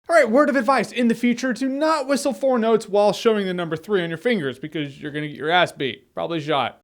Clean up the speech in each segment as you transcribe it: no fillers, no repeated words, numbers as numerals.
All right, word of advice in the future, do not whistle 4 notes while showing the number 3 on your fingers because you're gonna get your ass beat, probably shot.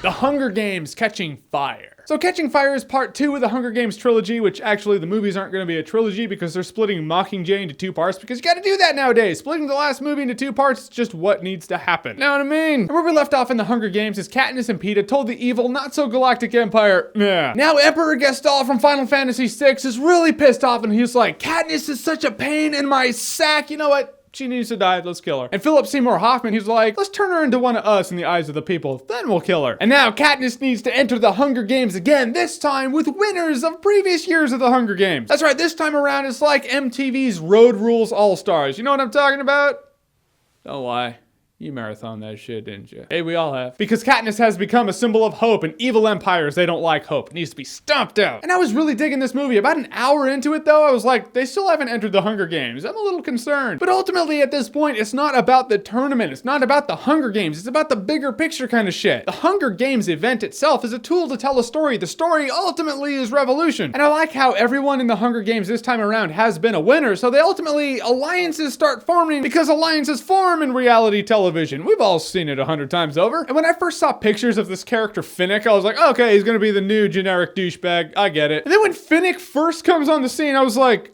The Hunger Games Catching Fire. So Catching Fire is part 2 of the Hunger Games trilogy, which actually the movies aren't going to be a trilogy because they're splitting Mockingjay into 2 parts because you got to do that nowadays. Splitting the last movie into 2 parts is just what needs to happen. Know what I mean? And where we left off in the Hunger Games is Katniss and Peeta told the evil, not so galactic empire, Now Emperor Gestahl from Final Fantasy VI is really pissed off and he's like, Katniss is such a pain in my sack. You know what? She needs to die, let's kill her. And Philip Seymour Hoffman, he's like, let's turn her into one of us in the eyes of the people, then we'll kill her. And now Katniss needs to enter the Hunger Games again, this time with winners of previous years of the Hunger Games. That's right, this time around it's like MTV's Road Rules All-Stars. You know what I'm talking about? Don't lie. You marathoned that shit, didn't you? Hey, we all have. Because Katniss has become a symbol of hope, and evil empires, they don't like hope. It needs to be stomped out. And I was really digging this movie. About an hour into it, though, I was like, they still haven't entered the Hunger Games. I'm a little concerned. But ultimately, at this point, it's not about the tournament. It's not about the Hunger Games. It's about the bigger picture kind of shit. The Hunger Games event itself is a tool to tell a story. The story ultimately is revolution. And I like how everyone in the Hunger Games this time around has been a winner, so they ultimately, alliances start forming because alliances form in reality television. We've all seen it 100 times over. And when I first saw pictures of this character Finnick, I was like, okay, he's gonna be the new generic douchebag. I get it. And then when Finnick first comes on the scene, I was like,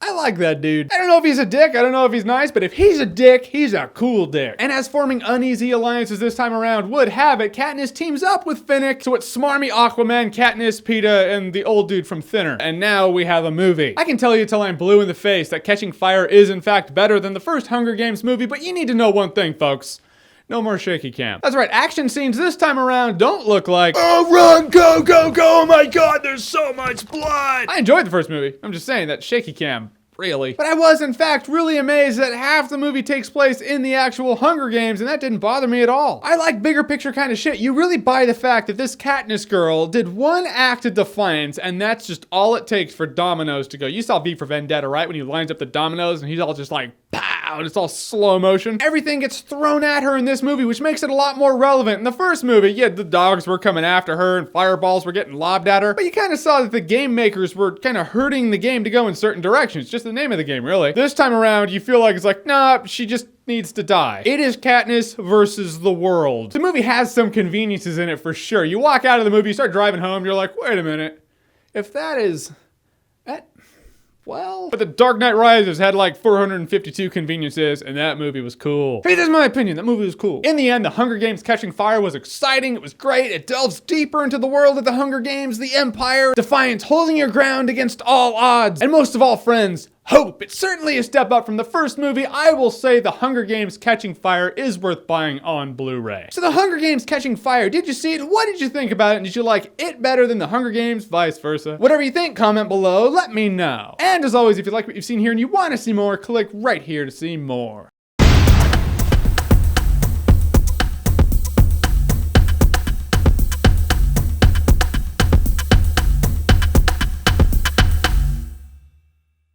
I like that dude. I don't know if he's a dick, I don't know if he's nice, but if he's a dick, he's a cool dick. And as forming uneasy alliances this time around would have it, Katniss teams up with Finnick, so it's smarmy Aquaman, Katniss, Peeta, and the old dude from Thinner. And now we have a movie. I can tell you till I'm blue in the face that Catching Fire is in fact better than the first Hunger Games movie, but you need to know one thing, folks. No more shaky cam. That's right, action scenes this time around don't look like, oh, run, go, go, go, oh my god, there's so much blood. I enjoyed the first movie. I'm just saying that shaky cam, really. But I was, in fact, really amazed that half the movie takes place in the actual Hunger Games, and that didn't bother me at all. I like bigger picture kind of shit. You really buy the fact that this Katniss girl did one act of defiance, and that's just all it takes for dominoes to go. You saw V for Vendetta, right? When he lines up the dominoes, and he's all just like, pow, and it's all slow motion. Everything gets thrown at her in this movie, which makes it a lot more relevant. In the first movie, yeah, the dogs were coming after her, and fireballs were getting lobbed at her, but you kind of saw that the game makers were kind of hurting the game to go in certain directions. Just the name of the game, really. This time around, you feel like it's like, nah, she just needs to die. It is Katniss versus the world. The movie has some conveniences in it for sure. You walk out of the movie, you start driving home, you're like, wait a minute. If that is... that... well... But The Dark Knight Rises had like 452 conveniences, and that movie was cool. Hey, this is my opinion. That movie was cool. In the end, The Hunger Games Catching Fire was exciting. It was great. It delves deeper into the world of the Hunger Games, the Empire, defiance, holding your ground against all odds, and most of all, friends, hope. It's certainly a step up from the first movie. I will say The Hunger Games Catching Fire is worth buying on Blu-ray. So The Hunger Games Catching Fire, did you see it? What did you think about it? And did you like it better than The Hunger Games? Vice versa. Whatever you think, comment below. Let me know. And as always, if you like what you've seen here and you want to see more, click right here to see more.